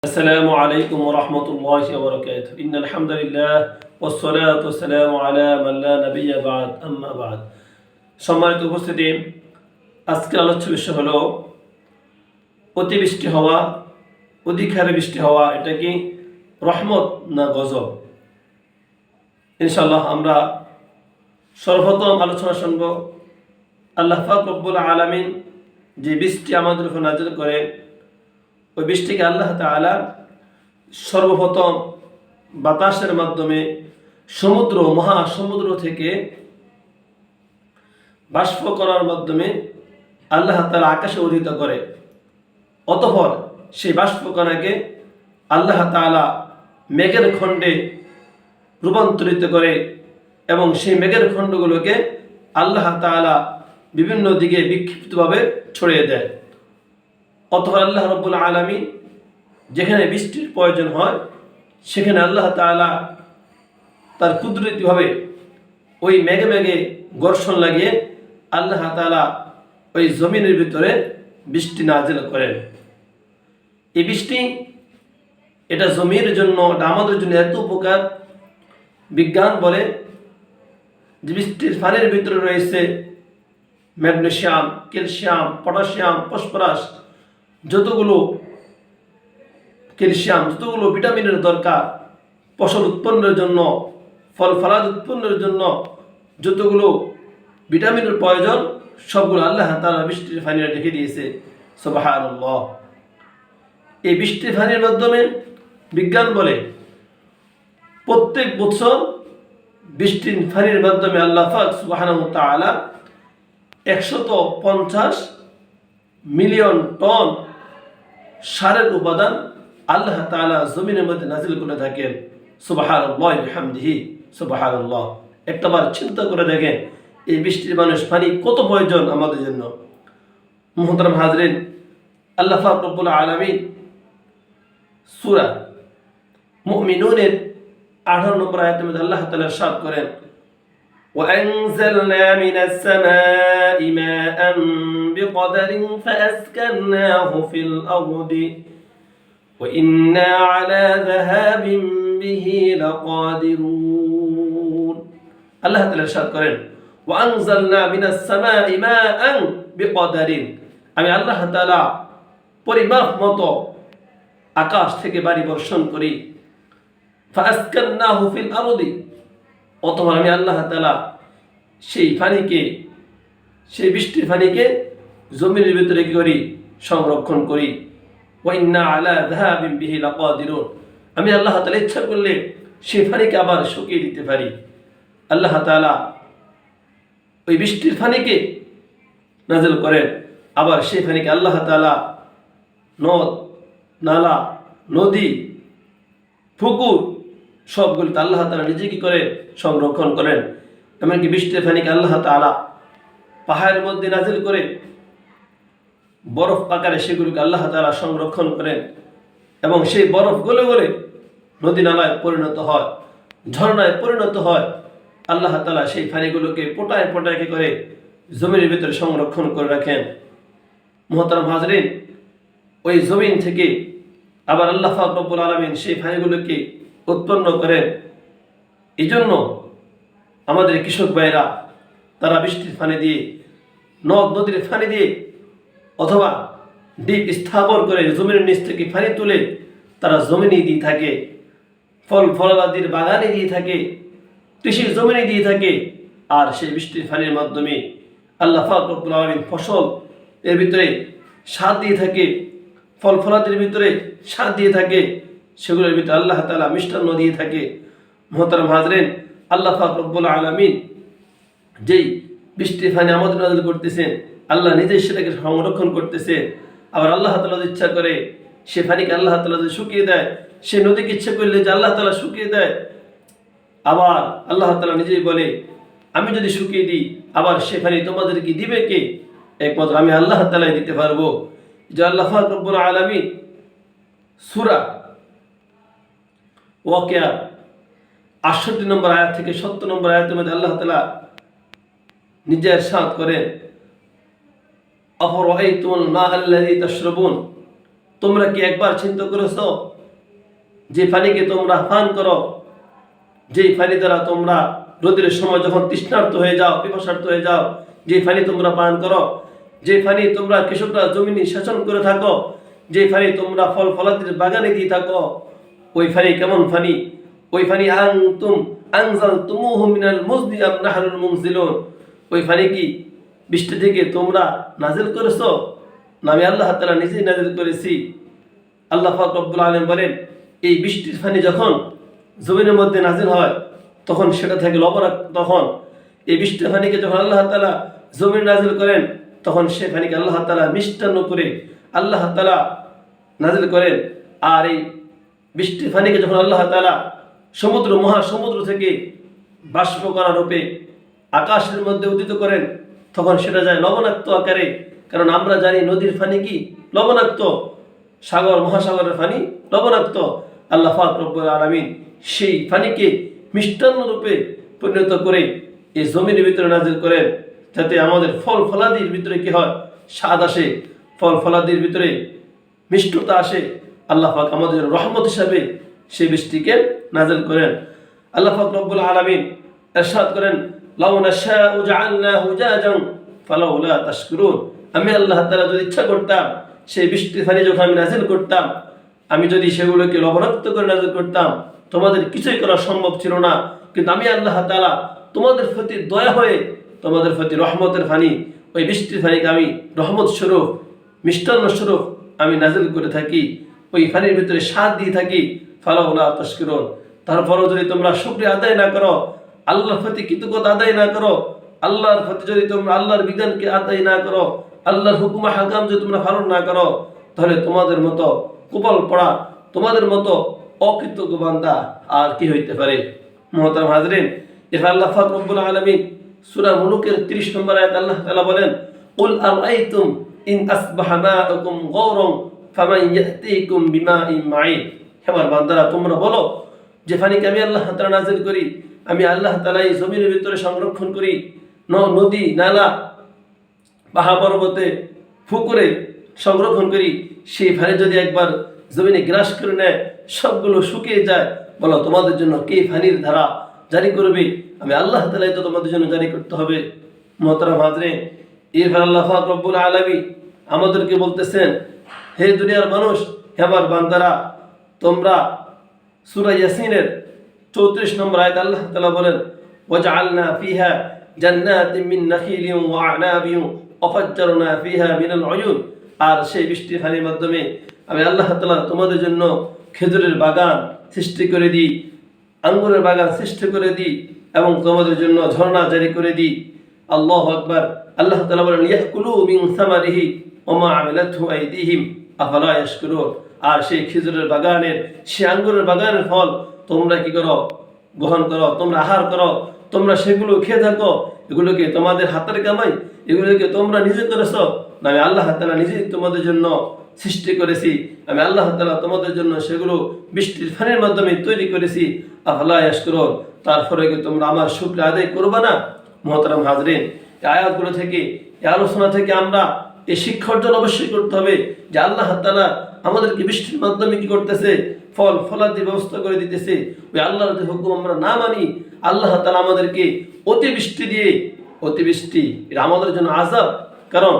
আসসালামু আলাইকুম ওয়া রাহমাতুল্লাহি ওয়া বারাকাতুহু ইন্নাল হামদুলিল্লাহ ওয়াস সালাতু ওয়াস সালামু আলা মান লা নাবিয়্যা বা'দ আম্মা বা'দ। সম্মানিত উপস্থিতি, আজকের আলোচ্য বিষয় হলো অতিবৃষ্টি হওয়া, অধিক হারে বৃষ্টি হওয়া এটা কি রহমত না গজব। ইনশাআল্লাহ আমরা সর্বপ্রথম আলোচনা শুনব আল্লাহ পাক রব্বুল আলামিন যে বৃষ্টি আমাদের উপর নাযিল করেন, ওই বৃষ্টিকে আল্লাহ তাআলা সর্বপ্রথম বাতাসের মাধ্যমে মহাসমুদ্র থেকে বাষ্প করার মাধ্যমে আল্লাহ তাআলা আকাশে উদিত করে। অতঃপর সেই বাষ্পকণাকে আল্লাহ তাআলা মেঘের খণ্ডে রূপান্তরিত করে এবং সেই মেঘের খণ্ডগুলোকে আল্লাহ তাআলা বিভিন্ন দিকে বিক্ষিপ্তভাবে ছড়িয়ে দেয়। অতঃপর আল্লাহ রাব্বুল আলামিন যেখানে বৃষ্টির প্রয়োজন হয় সেখানে আল্লাহ তাআলা তার কুদরতিভাবে ওই মেঘে মেঘে ঘর্ষণ লাগিয়ে আল্লাহ তাআলা ওই জমিনের ভিতরে বৃষ্টি নাযিল করেন। এই বৃষ্টি এটা জমির জন্য, এটা আমাদের জন্য এত উপকার। বিজ্ঞান বলে যে বৃষ্টির পানির ভিতরে রয়েছে ম্যাগনেসিয়াম, ক্যালসিয়াম, পটাশিয়াম, ফসফরাস, যতগুলো ক্যালসিয়াম, যতগুলো ভিটামিনের দরকার ফসল উৎপন্নের জন্য, ফল ফলাদ উৎপন্নের জন্য যতগুলো ভিটামিনের প্রয়োজন সবগুলো আল্লাহ তাআলা বৃষ্টির পানিতে রেখে দিয়েছে। সুবহানাল্লাহ। এই বৃষ্টির পানির মাধ্যমে বিজ্ঞান বলে প্রত্যেক বছর বৃষ্টির পানির মাধ্যমে আল্লাহ পাক সুবহানাহু ওয়া তাআলা 150 মিলিয়ন টন সারের উপাদান আল্লাহ তাআলা জমিনের মধ্যে নাযিল করে থাকেন। সুবহানাল্লাহি ওয়া বিহামদিহি সুবহানাল্লাহ। একটাবার চিন্তা করে দেখেন এই বৃষ্টির পানি কত প্রয়োজন আমাদের জন্য। মুহতারাম হাজরিন, আল্লাহ পাক রব্বুল আলামিন সূরা মুমিনুনের 18 নম্বর আয়াতের মধ্যে আল্লাহ তাআলা ইরশাদ করেন, وأنزلنا من السماء ماء بقدر فأسكناه في الأرض وإنا على ذهاب به لقادرون। আল্লাহ তাআলা ইরশাদ করেন, وأنزلنا من السماء ماء بقدر, আমি আল্লাহ তাআলা পরিমাপ মতো আকাশ থেকে বাড়ি বর্ষণ করি। فأسكناه في الأرض, অতঃপর আমি আল্লাহ তাআলা সেই পানিকে, সেই বৃষ্টির পানিকে জমিনের ভিতরে কি করি? সংরক্ষণ করি। ওয়া ইন্না আলা যাহাবিন বিহি লাকাদিরুন, আমি আল্লাহ তাআলা ইচ্ছা করলে সেই পানিকে আবার শুকিয়ে দিতে পারি। আল্লাহ তাআলা ওই বৃষ্টির পানিকে নাযিল করেন, আবার সেই পানিকে আল্লাহ তাআলা নদ, নালা, নদী, পুকুর সবগুলিতে আল্লাহ তাআলা নিজে কি করে? সংরক্ষণ করেন। এমনকি বৃষ্টির পানিকে আল্লাহ তাআলা পাহাড়ের মধ্যে নাযিল করে বরফ আকারে সেগুলিকে আল্লাহ তাআলা সংরক্ষণ করেন এবং সেই বরফ গলে গলে নদী নালায় পরিণত হয়, ঝর্ণায় পরিণত হয়। আল্লাহ তাআলা সেই পানিগুলোকে পোটায় পোটায় কি করে? জমির ভিতরে সংরক্ষণ করে রাখেন। মুহতারাম হাজরিন, ওই জমিন থেকে আবার আল্লাহ পাক রব্বুল আলামিন সেই পানিগুলোকে উৎপন্ন করেন। এই জন্য আমাদের কৃষক ভাইরা তারা বৃষ্টির পানি দিয়ে, নদ নদীর পানি দিয়ে অথবা ডিপ স্থাপন করে জমির নিচ থেকে পানি তুলে তারা জমিনে দিয়ে থাকে, ফল ফলাদির বাগানে দিয়ে থাকে, কৃষির জমিনে দিয়ে থাকে। আর সেই বৃষ্টির পানির মাধ্যমে আল্লাহ পাক রব্বুল আলামিন ফসল এর ভিতরে সার দিয়ে থাকে, ফল ফলাদির ভিতরে সার দিয়ে থাকে, সেগুলোর ভিতরে আল্লাহ তাআলা মিষ্টান্ন দিয়ে থাকে। মুহতারাম হাজরিন, আল্লাহ পাক রব্বুল আলামিন যেই বৃষ্টির পানি আমাদের নাযিল করতেছেন, আল্লাহ নিজে সেটাকে সংরক্ষণ করতেছে। আবার আল্লাহ তাআলা ইচ্ছা করে সে পানিকে আল্লাহ তাআলা যদি শুকিয়ে দেয়, সে নদীকে ইচ্ছা করলে যে আল্লাহ তাআলা শুকিয়ে দেয়। আবার আল্লাহ তাআলা নিজেই বলে, আমি যদি শুকিয়ে দিই আবার সে পানি তোমাদেরকে দিবে কে? একমাত্র আমি আল্লাহ তাআলাই দিতে পারবো। যে আল্লাহ পাক রব্বুল আলামিন সূরা ওয়াকিয়া 68 নম্বর আয়াত থেকে 70 নম্বর আয়াতের মধ্যে আল্লাহ তাআলা নিজে ইরশাদ করেন, আফরাআইতুমুল মা আল্লাযী তাশরাবুন, তোমরা কি একবার চিন্তা করেছো যে পানিকে তোমরা পান করো, যেই পানি দ্বারা তোমরা রোদের সময় যখন তৃষ্ণার্ত হয়ে যাও, পিপাসার্ত হয়ে যাও, যে পানি তোমরা পান করো, যে পানি তোমরা কৃষকরা জমিনে সেচন করে থাকো, যে পানি তোমরা ফল ফলাদির বাগানে দিয়ে থাকো, ওই পানি কেমন পানি? ওই পানি আনজালতুমুহু মিনাল মুজনি আম নাহনুল মুনজিলুন। ওই পানি কি বৃষ্টি থেকে তোমরা নাজিল করেছো, না আমি আল্লাহ তাআলা নিজেই নাজিল করেছি? আল্লাহ পাক রব্বুল আলামিন বলেন, এই বৃষ্টির পানি যখন জমিনের মধ্যে নাজিল হয় তখন সেটা থেকে লবণাক্ত, তখন এই বৃষ্টির পানিকে যখন আল্লাহ তাআলা জমিনে নাজিল করেন তখন সে পানিকে আল্লাহ তাআলা মিষ্টান্ন করে আল্লাহ তাআলা নাজিল করেন। আর এই বৃষ্টির পানিকে যখন আল্লাহ তাআলা সমুদ্র মহাসমুদ্র থেকে বাষ্প করা রূপে আকাশের মধ্যে উদিত করেন তখন সেটা যায় লবণাক্ত আকারে। কারণ আমরা জানি নদীর পানি কি লবণাক্ত, সাগর মহাসাগরের পানি লবণাক্ত। আল্লাহ পাক রব্বুল আলামিন সেই পানিকে মিষ্টান্ন রূপে পরিণত করে এই জমিনের ভিতরে নাজিল করেন, যাতে আমাদের ফল ফলাদির ভিতরে কি হয়, স্বাদ আসে, ফল ফলাদির ভিতরে মিষ্টতা আসে। আল্লাহ পাক আমাদের রহমত হিসাবে সেই বৃষ্টিকে নাজিল করেন। আল্লাহ পাক রব্বুল আলামিন ইরশাদ করেন, লাউ নাশাউ জাআলনাহু জাজান ফালাউলা তাশকুরুন। আমি আল্লাহ তাআলা যদি ইচ্ছা করতাম সেই বৃষ্টির পানি যখন আমি নাজিল করতাম, আমি যদি সেগুলোকে লবণাক্ত করে নাজিল করতাম, তোমাদের কিছুই করা সম্ভব ছিল না। কিন্তু আমি আল্লাহ তাআলা তোমাদের প্রতি দয়া হয়ে তোমাদের প্রতি রহমতের পানি, ওই বৃষ্টির পানিকে আমি রহমত স্বরূপ মিষ্টান্ন স্বরূপ আমি নাজিল করে থাকি, ওই পানির ভিতরে স্বাদ দিয়ে থাকি। ফালাউলা তাশকুরুন। তারপরও যদি তোমরা শুকরিয়া আদায় না করো, আল্লাহর প্রতি কৃতজ্ঞতা আদায় না করো, আল্লাহর প্রতি যদি তোমরা আল্লাহর বিধানকে আদায় না করো, আল্লাহর হুকুম হাকাম যদি তোমরা পালন না করো, তাহলে তোমাদের মতো কপাল পড়া, তোমাদের মতো অকৃতজ্ঞ বান্দা আর কি হইতে পারে? মুহতারাম হাজরিন, এরপর আল্লাহ পাক রব্বুল আলামিন সূরা মুলুকের 30 নম্বর আয়াত আল্লাহ তাআলা বলেন, কুল আরাইতুম ইন আসবাহা মাউকুম গাওরান ফামান ইয়াতিকুম বিমাইন মাঈন। হে আমার বান্দারা, তোমরা বলো যে পানিকে আমি আল্লাহ তাআলা নাজিল করি, আমি আল্লাহ তাআলা এই জমিনের ভিতরে সংরক্ষণ করি, নদী নালা পাহাড় পর্বতে পুকুরে সংরক্ষণ করি, সেই পানি যদি একবার জমিনে গ্রাস করে নেয় সবগুলো শুকিয়ে যায়, বলো তোমাদের জন্য কে পানির ধারা জারি করবে? আমি আল্লাহ তাআলাই তো তোমাদের জন্য জারি করতে হবে। মুহতারাম হাজরিন, এরপর আল্লাহ পাক রব্বুল আলামিন আমাদেরকে বলতেছেন, হে দুনিয়ার মানুষ, হে আমার বান্দারা, তোমরা সূরা ইয়াসিনের 34 নম্বর আয়াত আল্লাহ তাআলা বলেন, ওয়াজআলনা ফিহা জান্নাতিন মিন নাখিলিন ওয়া আনাবিন ওয়াফাজ্জারনা ফিহা মিনাল উয়ুন। আর সেই বৃষ্টির পানির মাধ্যমে আমি আল্লাহ তাআলা তোমাদের জন্য খেজুরের বাগান সৃষ্টি করে দিই, আঙ্গুরের বাগান সৃষ্টি করে দিই এবং তোমাদের জন্য ঝর্ণা জারি করে দিই। আল্লাহু আকবার। আল্লাহ তাআলা বলেন, ইয়াকুলু মিন সামারিহি ওয়া মা আমিলাতহু আইদিহিম আফালা ইয়াশকুরুন। আর সেই খেজুরের বাগানের, সেই আঙ্গুরের বাগানের ফল তোমরা কি করো? গ্রহণ করো, তোমরা আহার করো, তোমরা সেগুলো খেয়ে থাকো। এগুলোকে তোমাদের হাতের কামাই, এগুলোকে তোমরা নিজে করেছো না আমি আল্লাহ তাআলা নিজেই তোমাদের জন্য সৃষ্টি করেছি? আমি আল্লাহ তাআলা তোমাদের জন্য সেগুলো বৃষ্টির পানির মাধ্যমে তৈরি করেছি। আফালা ইয়াশকুরুন। তারপরে কি তোমরা আমার শুকরিয়া আদায় করবে না? মুহতারাম হাজরিন, এই আয়াতগুলো থেকে, এই আলোচনা থেকে আমরা এই শিক্ষা অর্জন অবশ্যই করতে হবে যে আল্লাহ তাআলা আমাদেরকে বৃষ্টির মাধ্যমে কি করতেছে? ফল ফলাদি ব্যবস্থা করে দিতেছে। ওই আল্লাহর যে হুকুম আমরা না মানি, আল্লাহ তাআলা আমাদেরকে অতিবৃষ্টি দিয়ে, অতিবৃষ্টি এটা আমাদের জন্য আযাব। কারণ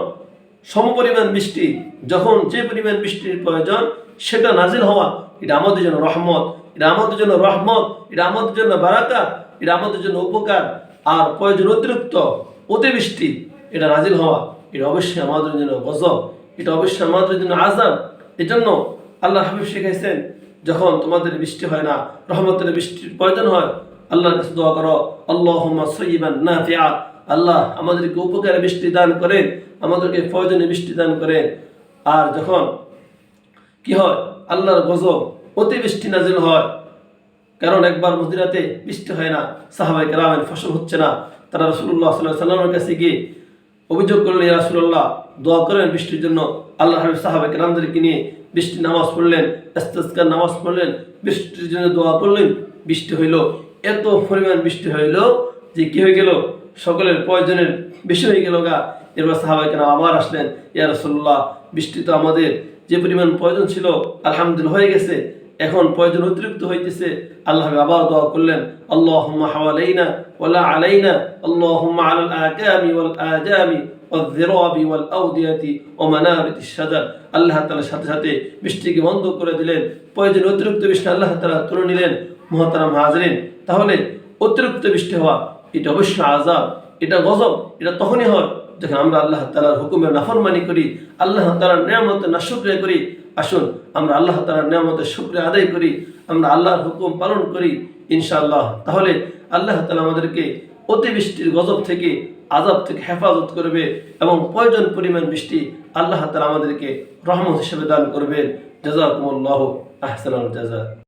সমপরিমাণ বৃষ্টি, যখন যে পরিমাণ বৃষ্টির প্রয়োজন সেটা নাজিল হওয়া, এটা আমাদের জন্য রহমত, এটা আমাদের জন্য রহমত, এটা আমাদের জন্য বারাকা, এটা আমাদের জন্য উপকার। আর প্রয়োজন অতিরিক্ত অতিবৃষ্টি এটা নাজিল হওয়া, এটা অবশ্যই আমাদের জন্য গজব, এটা অবশ্যই আমাদের জন্য আযাব। এজন্য আল্লাহ হাবিব শিখাইছেন, যখন তোমাদের বৃষ্টি হয় না, রহমতের বৃষ্টির প্রয়োজন হয়, আল্লাহর কাছে দোয়া করো, আল্লাহুম্মা সাইয়্যিবান নাফিআ। আল্লাহ আমাদেরকে উপকারে বৃষ্টি দান করেন, আমাদেরকে প্রয়োজনে বৃষ্টি দান করেন। আর যখন কি হয়, আল্লাহর গজব অতিবৃষ্টি নাজিল হয়। কারণ একবার মদিনাতে বৃষ্টি হয় না, সাহাবায়ে কেরামের ফসল হচ্ছে না, তারা রাসূলুল্লাহ সাল্লাল্লাহু আলাইহি ওয়াসাল্লামের কাছে গিয়ে অভিযোগ করলেন, ইয়া রাসূলুল্লাহ দোয়া করেন বৃষ্টির জন্য। আল্লাহ হাবিব সাহাবায়ে কেরামদেরকে নিয়ে বৃষ্টির নামাজ পড়লেন, ইস্তিসকার নামাজ পড়লেন, বৃষ্টির জন্য দোয়া করলেন। বৃষ্টি হইল, এত পরিমাণ বৃষ্টি হইল যে কি হয়ে গেল, সকলের প্রয়োজনের বেশি হয়ে গেল গা। এরপর সাহাবায়ে কেরাম আবার আসলেন, ইয়া রাসূলুল্লাহ বৃষ্টি তো আমাদের যে পরিমাণ প্রয়োজন ছিল আলহামদুলিল্লাহ হয়ে গেছে, এখন প্রয়োজন অতিরিক্ত হইতেছে, আল্লাহ আবার দোয়া করলেন, আল্লাহুম্মা হাওয়ালাইনা ওয়ালা আলাইনা, আল্লাহুম্মা আলাল আকামি ওয়াল আজামি ওয়ায-যিরাবি ওয়াল আওদিয়াতি ওয়া মানাবিতিশ শাজার। আল্লাহ তাআলার সাথে সাথে বৃষ্টিকে বন্ধ করে দিলেন, প্রয়োজন অতিরিক্ত বৃষ্টি আল্লাহ তাআলা তুলে নিলেন। মুহতারাম হাজরিন, তাহলে অতিরিক্ত বৃষ্টি হওয়া এটা অবশ্যই আযাব, এটা গজব। এটা তখনই হয় যখন আমরা আল্লাহ তাআলার হুকুমের নাফরমানি করি, আল্লাহ তাআলার নিয়ামতের নাশুকরিয়া করি। আসুন আমরা আল্লাহ তাআলার নিয়ামতের শুকরিয়া আদায় করি, আমরা আল্লাহর হুকুম পালন করি ইনশাআল্লাহ। তাহলে আল্লাহ তাআলা আমাদেরকে অতিবৃষ্টির গজব থেকে, আযাব থেকে হেফাজত করবে এবং প্রয়োজন পরিমাণ বৃষ্টি আল্লাহ তাআলা আমাদেরকে রহমত হিসেবে দান করবেন। জাযাকুমুল্লাহু আহসানাল জাযা।